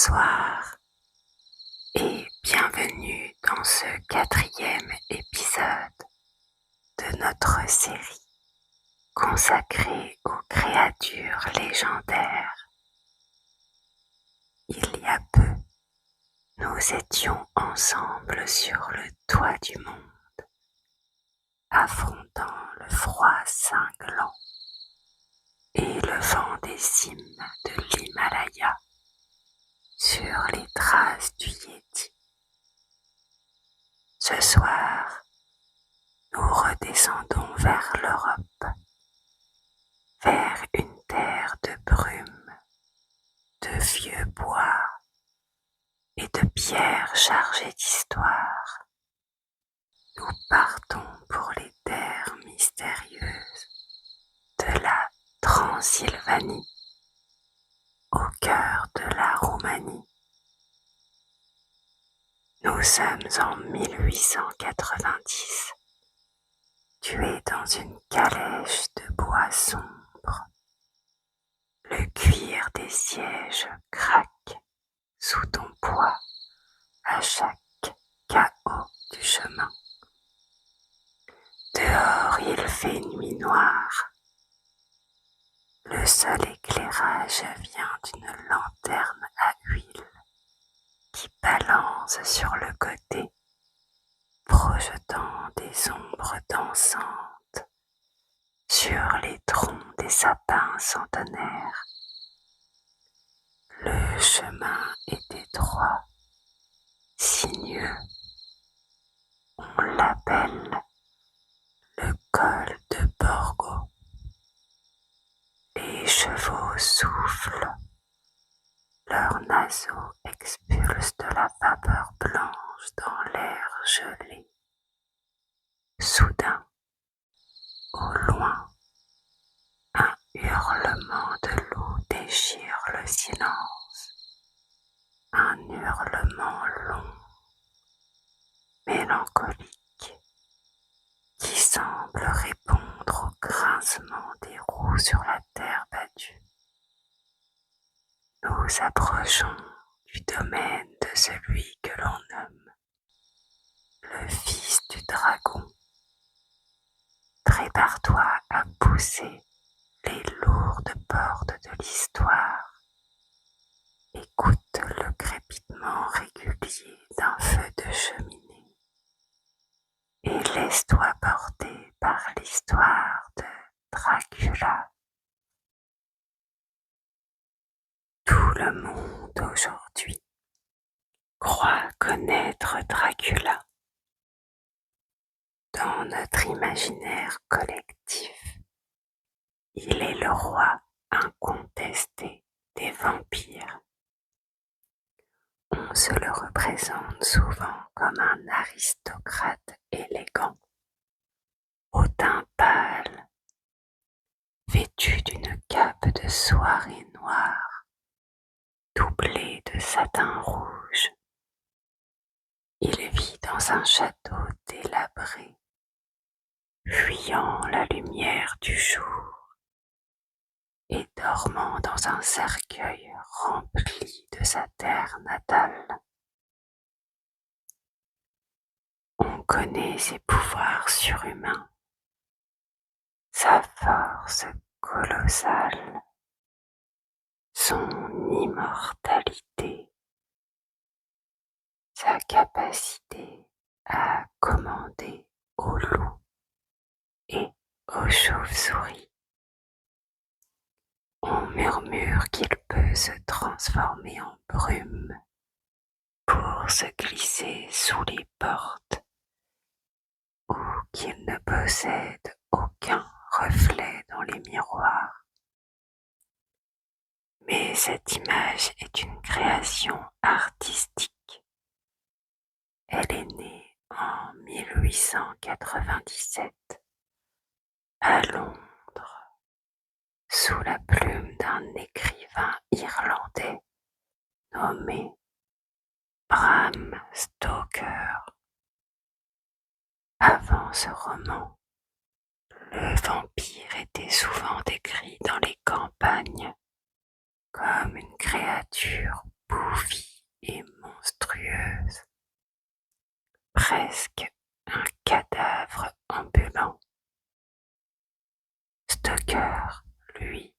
Bonsoir et bienvenue dans ce 4e épisode de notre série consacrée aux créatures légendaires. Il y a peu, nous étions ensemble sur le toit du monde, affrontant le froid cinglant et le vent des cimes de l'Himalaya sur les traces du Yéti. Ce soir, nous redescendons vers l'Europe, vers une terre de brume, de vieux bois et de pierres chargées d'histoire. Nous partons pour les terres mystérieuses de la Transylvanie, au cœur de la Roumanie. Nous sommes en 1890. Tu es dans une calèche de bois sombre. Le cuir des sièges craque sous ton poids à chaque chaos du chemin. Dehors, il fait nuit noire. Le seul éclairage vient d'une lanterne à huile qui balance sur le côté, projetant des ombres dansantes sur les troncs des sapins centenaires. Le chemin est étroit, sinueux. On l'appelle le col de Borgo. Les chevaux soufflent, leurs naseaux expulsent de la vapeur blanche dans l'air gelé. Soudain, au loin, un hurlement de loup déchire le silence. Un hurlement long, mélancolique, qui semble répondre au grincement des roues sur la terre battue. Nous approchons du domaine de celui que l'on nomme le fils du dragon. Prépare-toi à pousser les lourdes portes de l'histoire. Écoute le crépitement régulier d'un feu de cheminée et laisse-toi porter par l'histoire de Dracula. Tout le monde aujourd'hui croit connaître Dracula. Dans notre imaginaire collectif, il est le roi incontesté des vampires. On se le représente souvent comme un aristocrate élégant, au teint pâle, vêtu d'une cape de soierie noire, doublée de satin rouge. Il vit dans un château délabré, fuyant la lumière du jour et dormant dans un cercueil rempli de sa terre natale. On connaît ses pouvoirs surhumains, sa force colossale, son immortalité, sa capacité à commander aux loups et aux chauves-souris. On murmure qu'il peut se transformer en brume pour se glisser sous les portes ou qu'il ne possède aucun reflet dans les miroirs. Mais cette image est une création artistique. Elle est née en 1897 à Londres sous la plume d'un écrivain irlandais nommé Bram Stoker. Avant ce roman, le vampire était souvent décrit dans les campagnes comme une créature boufie et monstrueuse, presque un cadavre ambulant. Stoker, lui,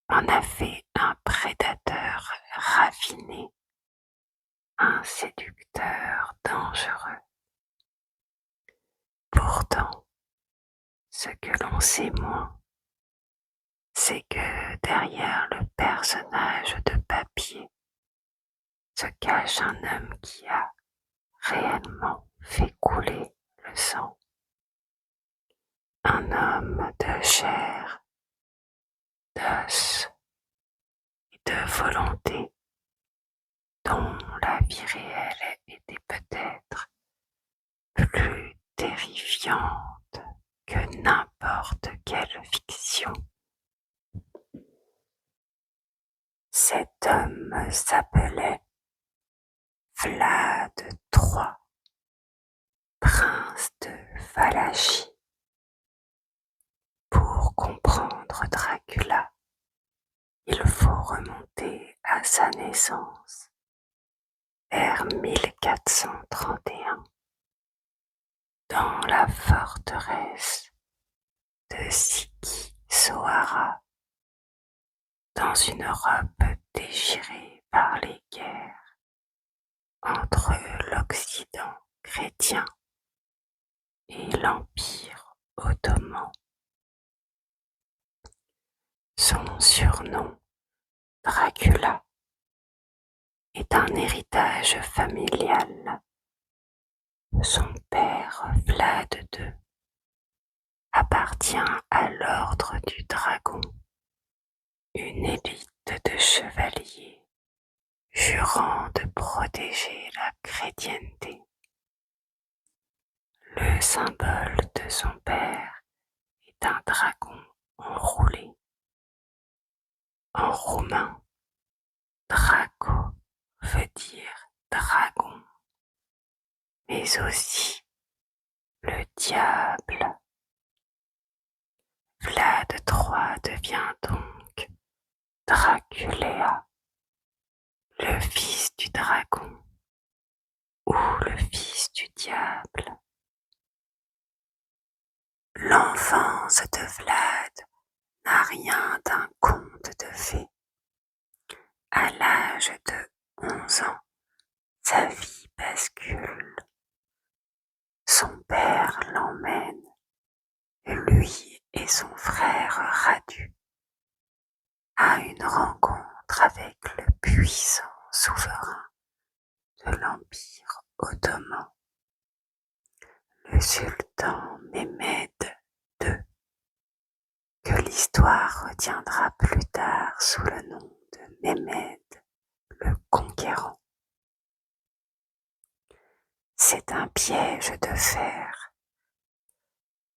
en a fait un prédateur raffiné, un séducteur dangereux. Pourtant, ce que l'on sait moins, c'est que derrière le personnage de papier se cache un homme qui a réellement fait couler le sang. Un homme de chair, d'os et de volonté, dont la vie réelle était peut-être plus terrifiante que n'importe quelle fiction. Cet homme s'appelait Vlad III, prince de Valachie. Pour comprendre Dracula, il faut remonter à sa naissance, vers 1431, dans la forteresse de Sikhi-Sohara, dans une Europe déchirée par les guerres entre l'Occident chrétien et l'Empire ottoman. Son surnom, Dracula, est un héritage familial. Son père, Vlad II, appartient à l'Ordre du Dragon, une élite de chevaliers jurant de protéger la chrétienté. Le symbole de son père est un dragon enroulé. En roumain, Draco veut dire dragon, mais aussi le diable. Vlad III devient donc Draculea, le fils du dragon ou le fils du diable. L'enfance de Vlad n'a rien d'un conte de fées. À l'âge de 11 ans, sa vie bascule. Son père l'emmène, lui et son frère Radu, à une rencontre avec le puissant souverain de l'Empire ottoman, le sultan Mehmed II, que l'histoire retiendra plus tard sous le nom de Mehmed le Conquérant. C'est un piège de fer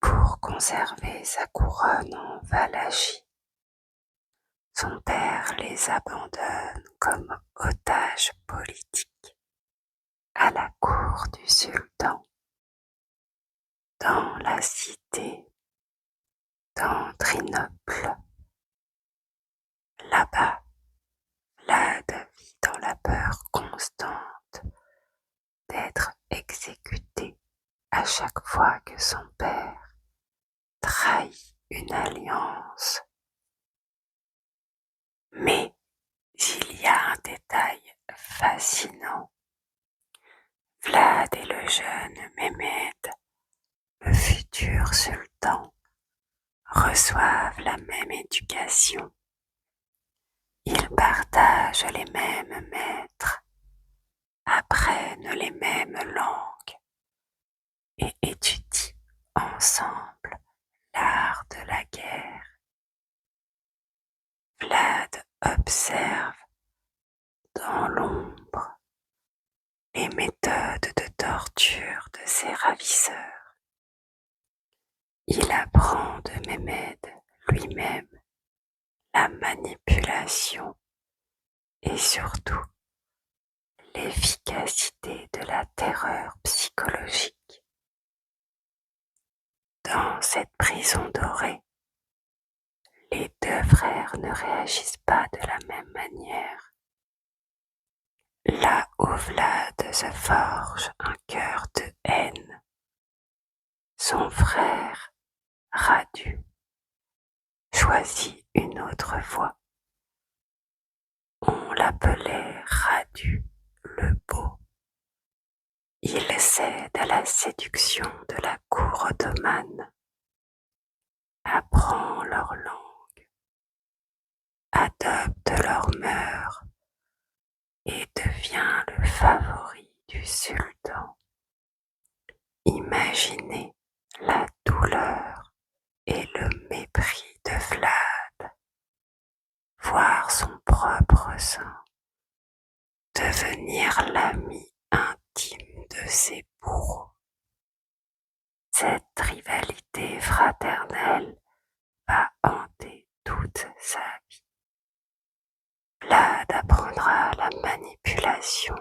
pour conserver sa couronne en Valachie. Son père les abandonne comme otages politiques à la cour du sultan, dans la cité d'Andrinople. Là-bas, Vlad vit dans la peur constante d'être exécuté à chaque fois que son père trahit une alliance. Mais il y a un détail fascinant. Vlad et le jeune Mehmed, le futur sultan, reçoivent la même éducation. Ils partagent les mêmes maîtres, apprennent les mêmes langues et étudient ensemble l'art de la guerre. Vlad observe dans l'ombre les méthodes de torture de ses ravisseurs. Il apprend de Mehmed lui-même la manipulation et surtout l'efficacité de la terreur psychologique. Dans cette prison dorée, les deux frères ne réagissent pas de la même manière. Vlad se forge un cœur de haine. Son frère, Radu, choisit une autre voie. On l'appelait Radu le Beau. Il cède à la séduction de la cour ottomane, apprend leur langue, adopte leurs mœurs et devient le favori du sultan. Imaginez la douleur et le mépris de Vlad, voir son propre sang devenir l'ami intime de ses bourreaux. Cette rivalité fraternelle va hanter toute sa vie. Vlad apprendra la manipulation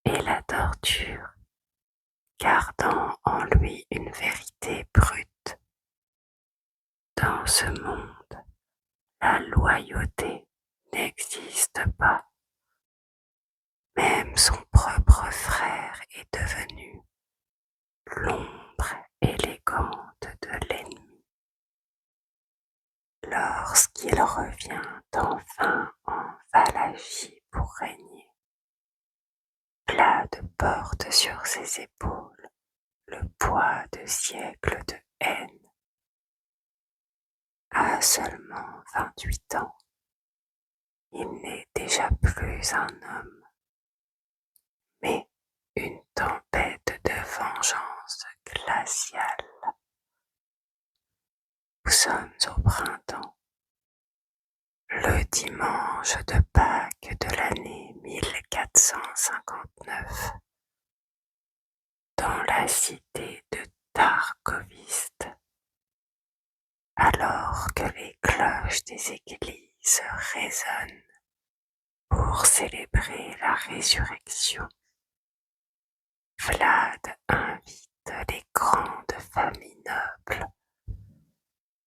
et la torture, gardant en lui une vérité brute. Dans ce monde, la loyauté n'existe pas. Même son propre frère est devenu l'ombre élégante de l'ennemi. Lorsqu'il revient enfin en Valagie pour régner, Vlad porte sur ses épaules le poids de siècles de haine. À seulement 28 ans, il n'est déjà plus un homme, mais une tempête de vengeance glaciale. Nous sommes au printemps, le dimanche de Pâques de l'année 1459, dans la cité de Targoviste, alors que les cloches des églises résonnent pour célébrer la résurrection. Vlad invite les grandes familles nobles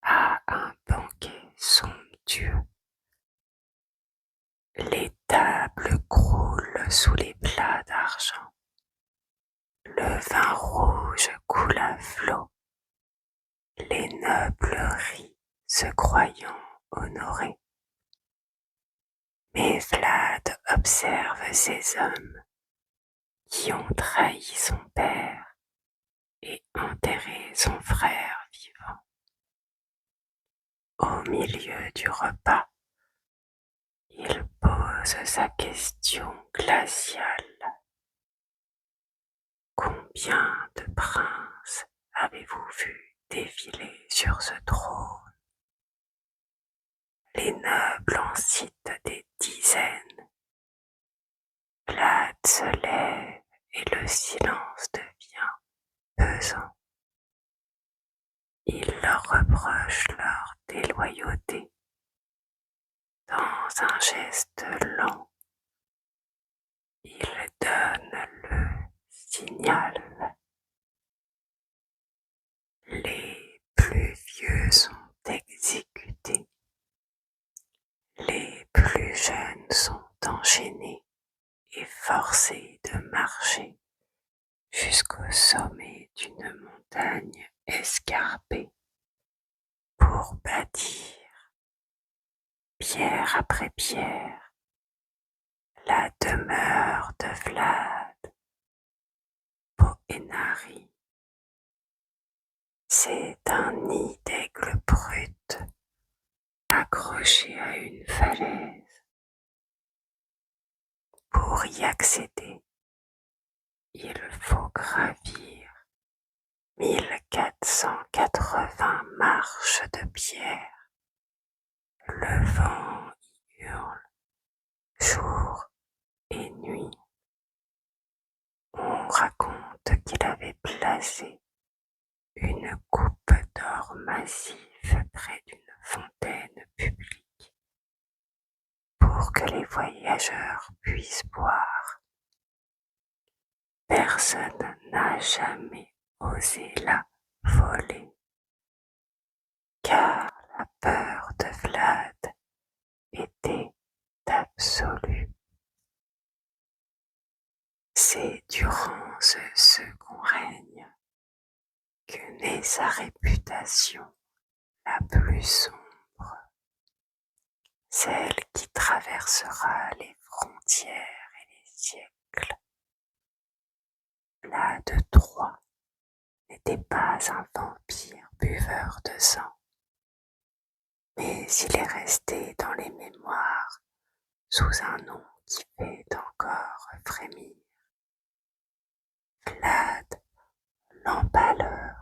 à un banquet somptueux. Les tables croulent sous les plats d'argent. Le vin rouge coule à flot. Les nobles rient, se croyant honorés. Mais Vlad observe ces hommes qui ont trahi son père et enterré son frère vivant. Au milieu du repas, il pose sa question glaciale. Combien de princes avez-vous vu défiler sur ce trône? Les nobles en citent des dizaines. Vlad se lève et le silence devient pesant. Il leur reproche leur déloyauté. Dans un geste lent, il donne le signal. Les plus vieux sont exécutés. Les plus jeunes sont enchaînés et forcés de marcher jusqu'au sommet d'une montagne escarpée pour bâtir, pierre après pierre, la demeure de Vlad Poenari. C'est un nid d'aigle brut accroché à une falaise. Pour y accéder, il faut gravir 1480 marches de pierre. Le vent y hurle jour et nuit. On raconte qu'il avait placé une coupe d'or massif près d'une fontaine publique pour que les voyageurs puissent boire. Personne n'a jamais osé la voler, car la peur de Vlad était absolue. sa réputation la plus sombre, celle qui traversera les frontières et les siècles. Vlad III n'était pas un vampire buveur de sang, mais il est resté dans les mémoires sous un nom qui fait encore frémir. Vlad l'Empaleur.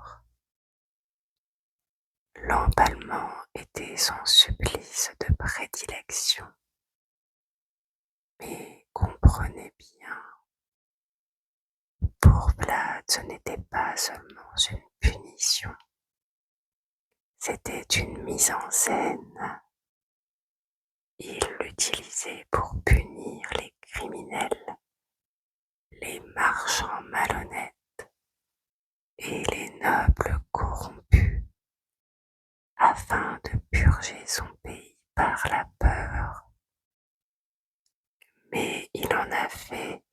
L'empalement était son supplice de prédilection, mais comprenez bien, pour Vlad ce n'était pas seulement une punition, c'était une mise en scène. Il l'utilisait pour punir les criminels, les marchands malhonnêtes et les nobles corrompus, afin de purger son pays par la peur. Mais il en a fait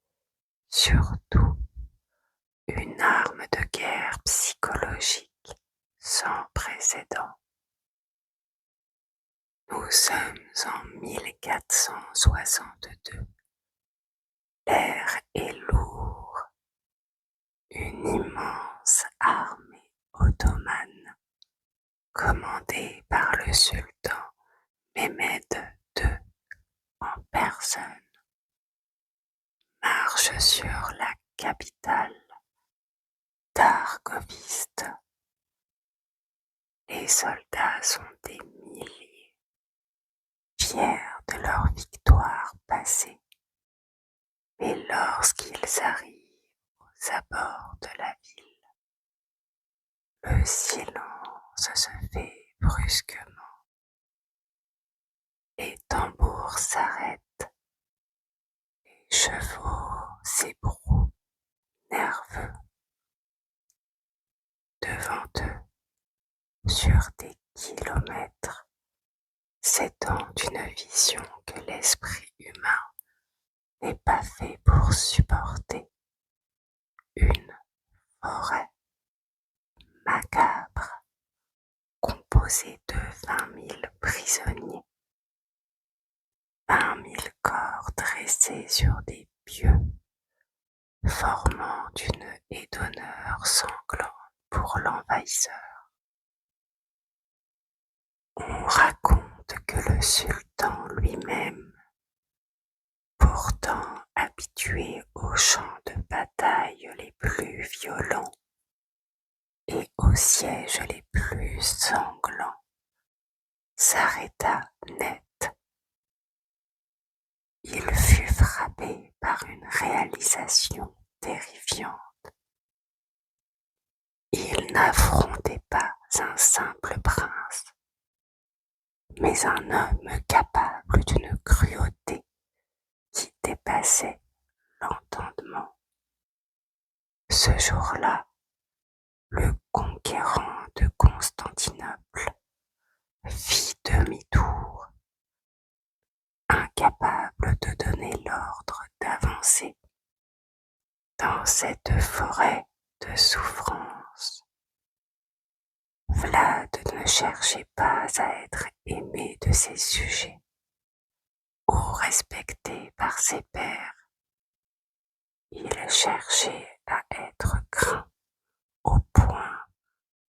surtout une arme de guerre psychologique sans précédent. Nous sommes en 1462. L'air est lourd. Une immense armée ottomane, commandée par le sultan Mehmed II en personne, marche sur la capitale Targoviste. Les soldats sont des milliers, fiers de leur victoire passée. Mais lorsqu'ils arrivent aux abords de la ville, le silence se fait brusquement. Les tambours s'arrêtent, les chevaux s'ébrouent, nerveux. Devant eux, sur des kilomètres, s'étend une vision que l'esprit humain n'est pas fait pour supporter. Une forêt macabre, composée de 20 000 prisonniers, 20 000 corps dressés sur des pieux, formant une haie d'honneur sanglante pour l'envahisseur. On raconte que le sultan lui-même, pourtant habitué aux champs de bataille les plus violents et aux sièges les plus sanglants, s'arrêta net. Il fut frappé par une réalisation terrifiante. Il n'affrontait pas un simple prince, mais un homme capable d'une cruauté qui dépassait l'entendement. Ce jour-là, le conquérant de Constantinople fit demi-tour, incapable de donner l'ordre d'avancer dans cette forêt de souffrance. Vlad ne cherchait pas à être aimé de ses sujets ou respecté par ses pairs. Il cherchait à être craint au point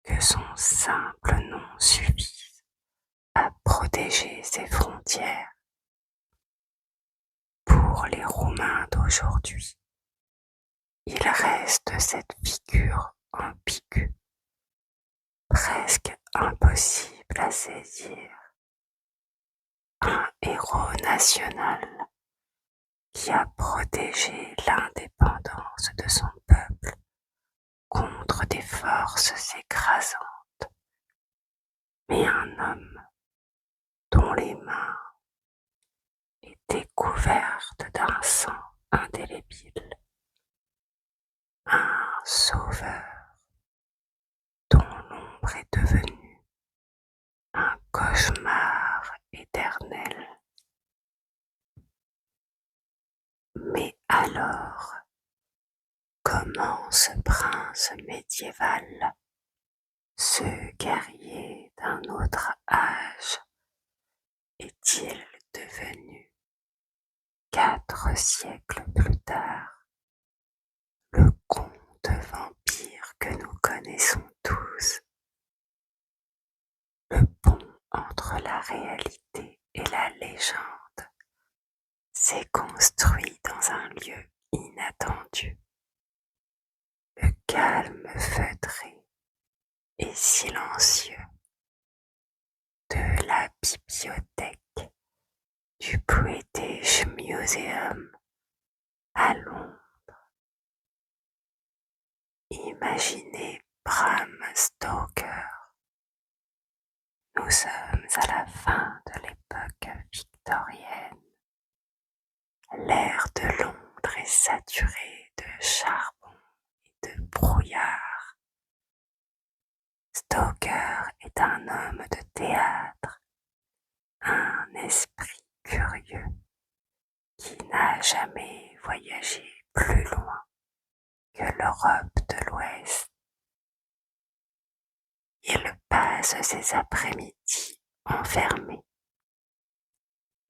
que son simple nom suffise à protéger ses frontières. Pour les Roumains d'aujourd'hui, il reste cette figure ambiguë, presque impossible à saisir. Un héros national qui a protégé l'indépendance de son peuple contre des forces écrasantes, mais un homme dont les mains étaient couvertes d'un sang indélébile, un sauveur dont l'ombre est devenue un cauchemar éternel. Mais alors, comment ce prince médiéval Ce guerrier d'un autre âge est-il devenu, 4 siècles plus tard, le conte vampire que nous connaissons tous? Le pont entre la réalité et la légende s'est construit dans un lieu inattendu. Le calme feutré et silencieux de la bibliothèque du British Museum à Londres. Imaginez Bram Stoker. Nous sommes à la fin de l'époque victorienne. L'air de Londres est saturé de charbon et de brouillard. Stoker est un homme de théâtre, un esprit curieux qui n'a jamais voyagé plus loin que l'Europe de l'Ouest. Il passe ses après-midi enfermé,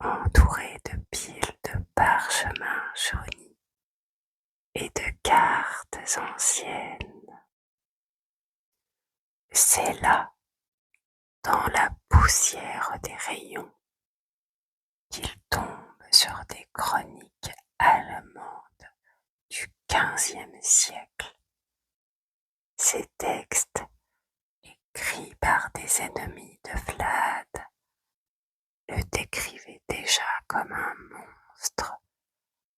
entouré de piles de parchemins jaunis et de cartes anciennes. C'est là, dans la poussière des rayons, qu'il tombe sur des chroniques allemandes du XVe siècle. Ces textes, écrits par des ennemis de Vlad, le décrivaient déjà comme un monstre,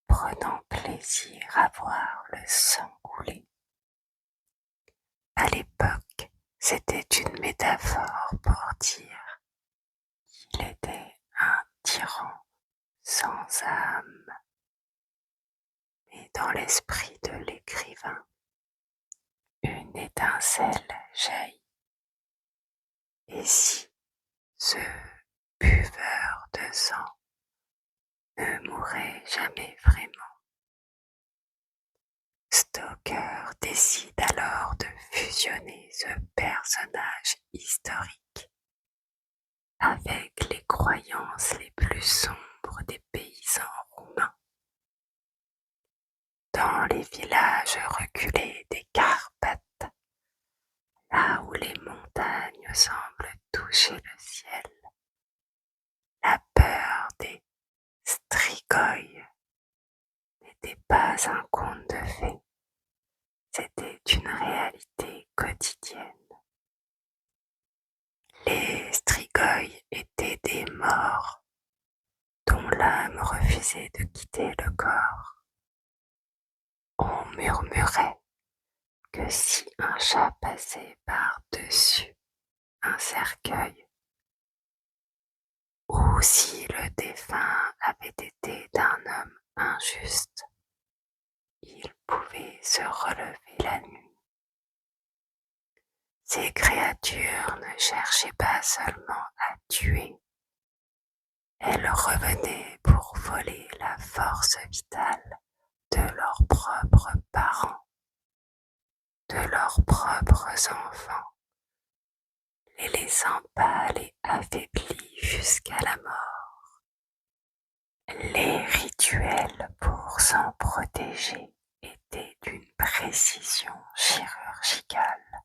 prenant plaisir à voir le sang couler. À l'époque, c'était une métaphore pour dire qu'il était un tyran sans âme. Mais dans l'esprit de l'écrivain, une étincelle jaillit. Et si ce buveur de sang ne mourait jamais vraiment? Stoker décide alors de fusionner ce personnage historique avec les croyances les plus sombres des paysans roumains. Dans les villages reculés des Carpates, là où les montagnes semblent toucher le ciel, la peur des Strigoi n'était pas un conte de fées, c'était une réalité quotidienne. Les Strigoi étaient des morts dont l'âme refusait de quitter le corps. On murmurait que si un chat passait par-dessus un cercueil, ou si le défunt avait été d'un homme injuste, il pouvait se relever la nuit. Ces créatures ne cherchaient pas seulement à tuer, elles revenaient pour voler la force vitale de leurs propres parents, de leurs propres enfants, les laissant pâles et affaiblis jusqu'à la mort. Les rituels pour s'en protéger étaient d'une précision chirurgicale.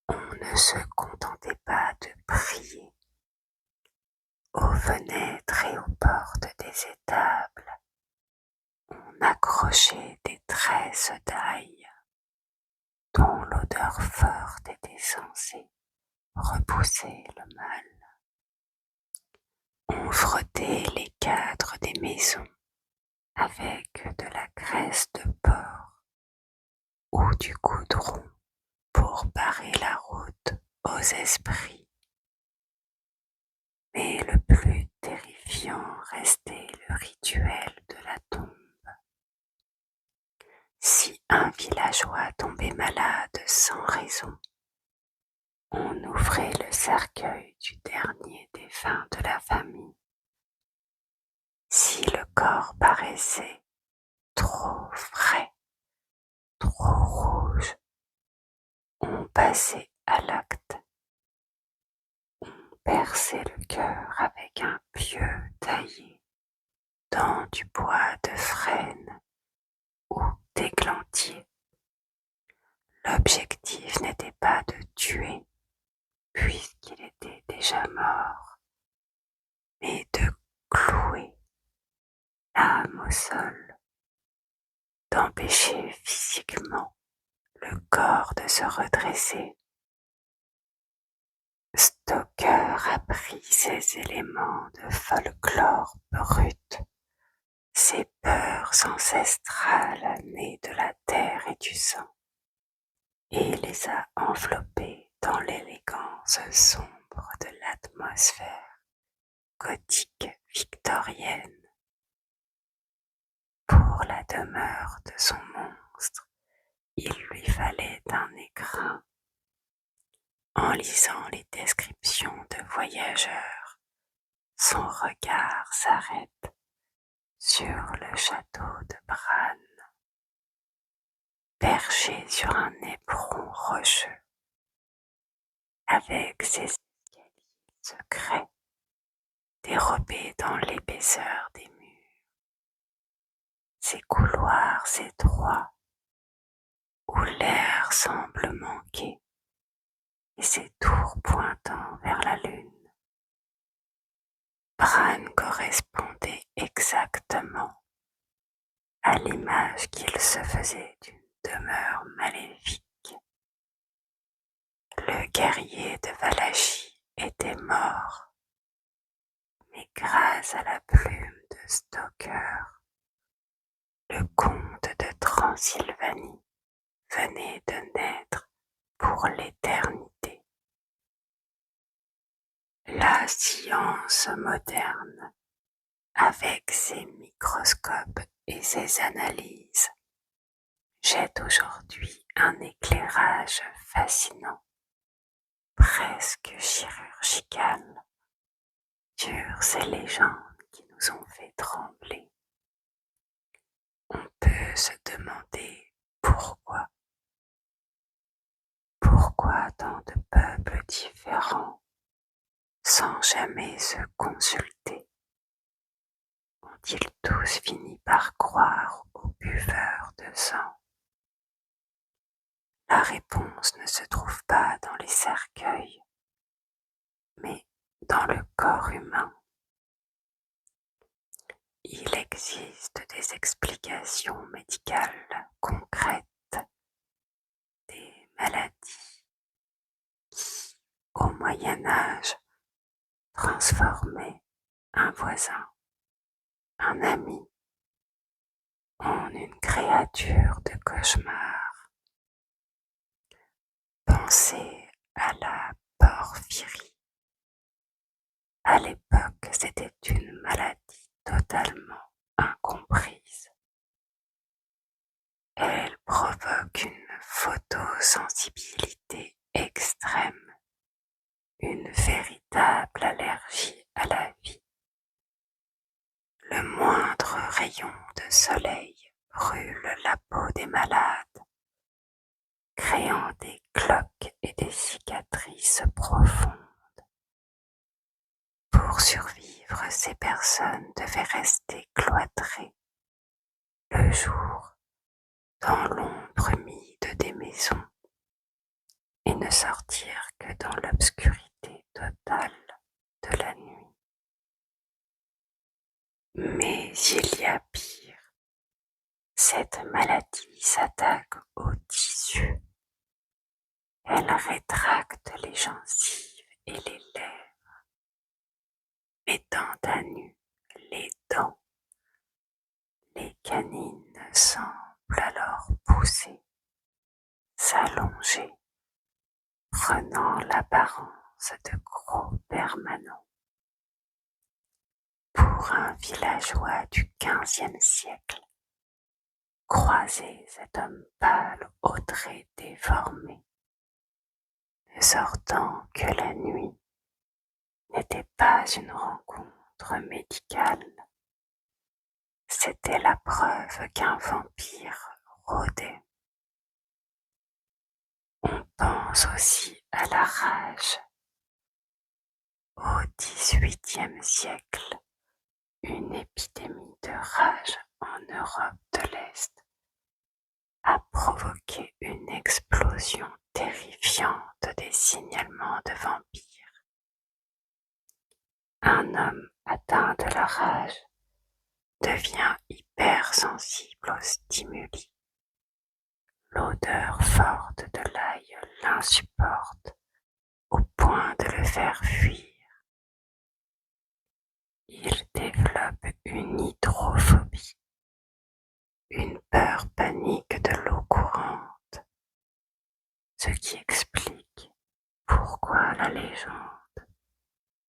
On ne se contentait pas de prier. Aux fenêtres et aux portes des étables, on accrochait des tresses d'ail dont l'odeur forte était censée repousser le mal. On frottait les cadres des maisons avec de la graisse de porc ou du goudron pour barrer la route aux esprits. Mais le plus terrifiant restait le rituel de la tombe. Si un villageois tombait malade sans raison, on ouvrait le cercueil du dernier défunt de la famille. Si le corps paraissait trop frais, trop rouge, on passer à l'acte. On perçait le cœur avec un pieu taillé dans du bois de frêne ou d'églantier. L'objectif n'était pas de tuer, puisqu'il était déjà mort, mais de clouer l'âme au sol, d'empêcher physiquement le corps de se redresser. Stoker a pris ces éléments de folklore brut, ces peurs ancestrales nées de la terre et du sang, et les a enveloppés dans l'élégance sombre de l'atmosphère gothique victorienne. Pour la demeure de son monstre, il lui fallait un écrin. En lisant les descriptions de voyageurs, son regard s'arrête sur le château de Bran, perché sur un éperon rocheux, avec ses escaliers secrets dérobés dans l'épaisseur des murs, ses couloirs étroits où l'air semble manquer et ses tours pointant vers la lune. Bran correspondait exactement à l'image qu'il se faisait d'une demeure maléfique. Le guerrier de Valachie était mort, mais grâce à la plume de Stoker, le comte de Transylvanie venait de naître pour l'éternité. La science moderne, avec ses microscopes et ses analyses, jette aujourd'hui un éclairage fascinant, presque chirurgical, sur ces légendes qui nous ont fait trembler. On peut se demander pourquoi. Pourquoi tant de peuples différents, sans jamais se consulter, ont-ils tous fini par croire aux buveurs de sang? La réponse ne se trouve pas dans les cercueils, mais dans le corps humain. Il existe des explications médicales concrètes, des maladies qui, au Moyen Âge, transformaient un voisin, un ami, en une créature de cauchemar. Pensez à la porphyrie. À l'époque, c'était une maladie totalement incomprise. Elle provoque une photosensibilité extrême, une véritable allergie à la vie. Le moindre rayon de soleil brûle la peau des malades, créant des cloques et des cicatrices profondes. Pour survivre, ces personnes devaient rester cloîtrées le jour dans l'ombre humide des maisons et ne sortir que dans l'obscurité totale de la nuit. Mais il y a pire. Cette maladie s'attaque aux tissus. Elle rétracte les gencives et les lèvres, mettant à nu les dents. Les canines semblent alors pousser, s'allonger, prenant l'apparence de gros permanents. Pour un villageois du XVe siècle, croiser cet homme pâle aux traits déformés, ne sortant que la nuit, n'était pas une rencontre médicale. C'était la preuve qu'un vampire rôdait. On pense aussi à la rage. Au XVIIIe siècle, une épidémie de rage en Europe de l'Est a provoqué une explosion terrifiante des signalements de vampires. Un homme atteint de la rage devient hypersensible aux stimuli. L'odeur forte de l'ail l'insupporte au point de le faire fuir. Il développe une hydrophobie, une peur panique de l'eau courante, ce qui explique pourquoi la légende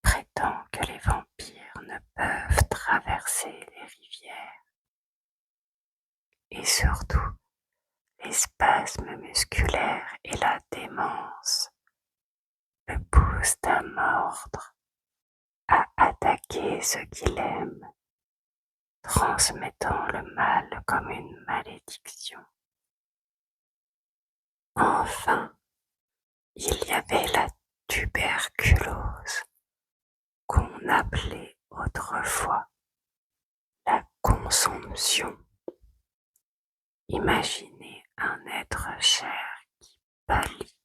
prétend que les vampires ne peuvent traverser les rivières. Et surtout, les spasmes musculaires et la démence le poussent à mordre, à attaquer ceux qu'il aime, transmettant le mal comme une malédiction. Enfin, il y avait la tuberculose, qu'on appelait autrefois la consomption. Imaginez un être cher qui pâlit,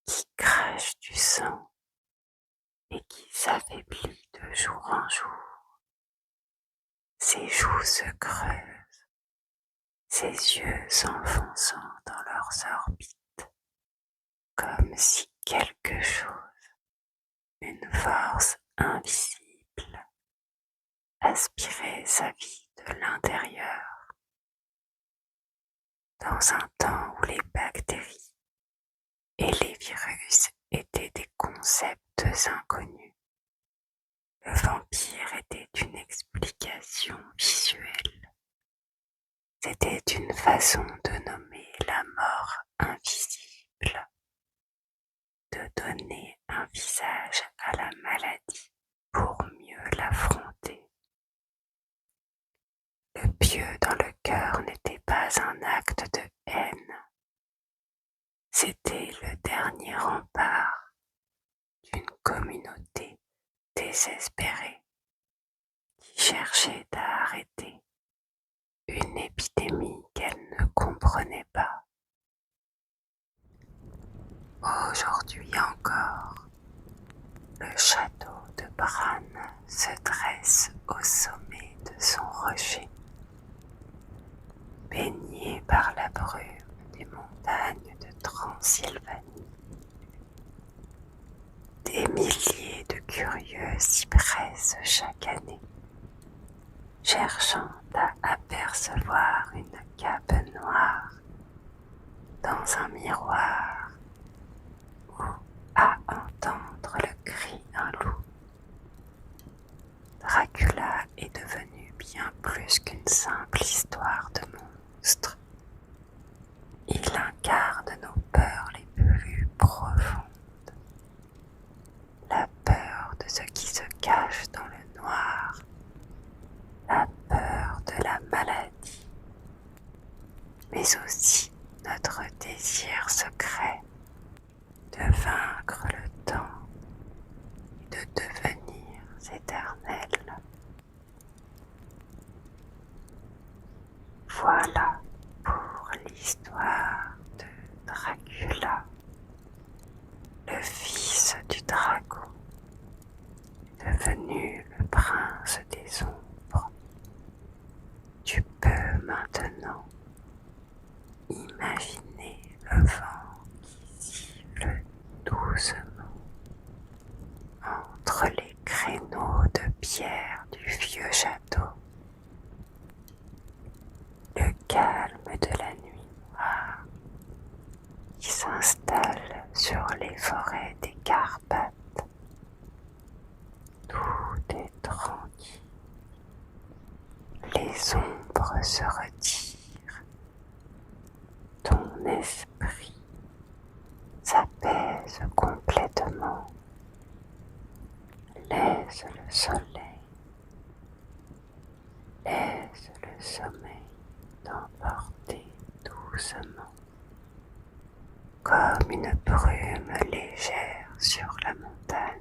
qui crache du sang et qui s'affaiblit de jour en jour. Ses joues se creusent, ses yeux s'enfonçant dans leurs orbites, comme si quelque chose, une force invisible, aspirait sa vie de l'intérieur. Dans un temps où les bactéries et les virus étaient des concepts inconnus, le vampire était une explication visuelle. C'était une façon de nommer la mort invisible, de donner un visage à la maladie pour mieux l'affronter. Le pieu dans le cœur n'était pas un acte de haine. C'était le dernier rempart d'une communauté désespérée qui cherchait à arrêter une épidémie qu'elle ne comprenait pas. Aujourd'hui encore, le château de Bran se dresse au sommet de son rocher, baigné par la brume des montagnes de Transylvanie. Des milliers de curieux s'y pressent chaque année, cherchant à apercevoir une cape noire dans un miroir ou à entendre le cri d'un loup. Dracula est devenu bien plus qu'une simple histoire de monstre. Il incarne nos peurs les plus profondes. La peur de ce qui se cache dans le noir, la peur de la maladie, mais aussi notre désir secret de vaincre le temps et de devenir éternel. Voilà pour l'histoire de Dracula, le fils du dragon, devenu le prince des ombres. Tu peux maintenant imaginer le vent qui siffle doucement entre les créneaux de pierre du vieux château. Le calme de la nuit noire qui s'installe sur les forêts des Carpates. Tout est tranquille. Les ombres se retirent. Ton esprit s'apaise complètement. Laisse le soleil, laisse le sommeil t'emporter doucement. comme une brume légère sur la montagne.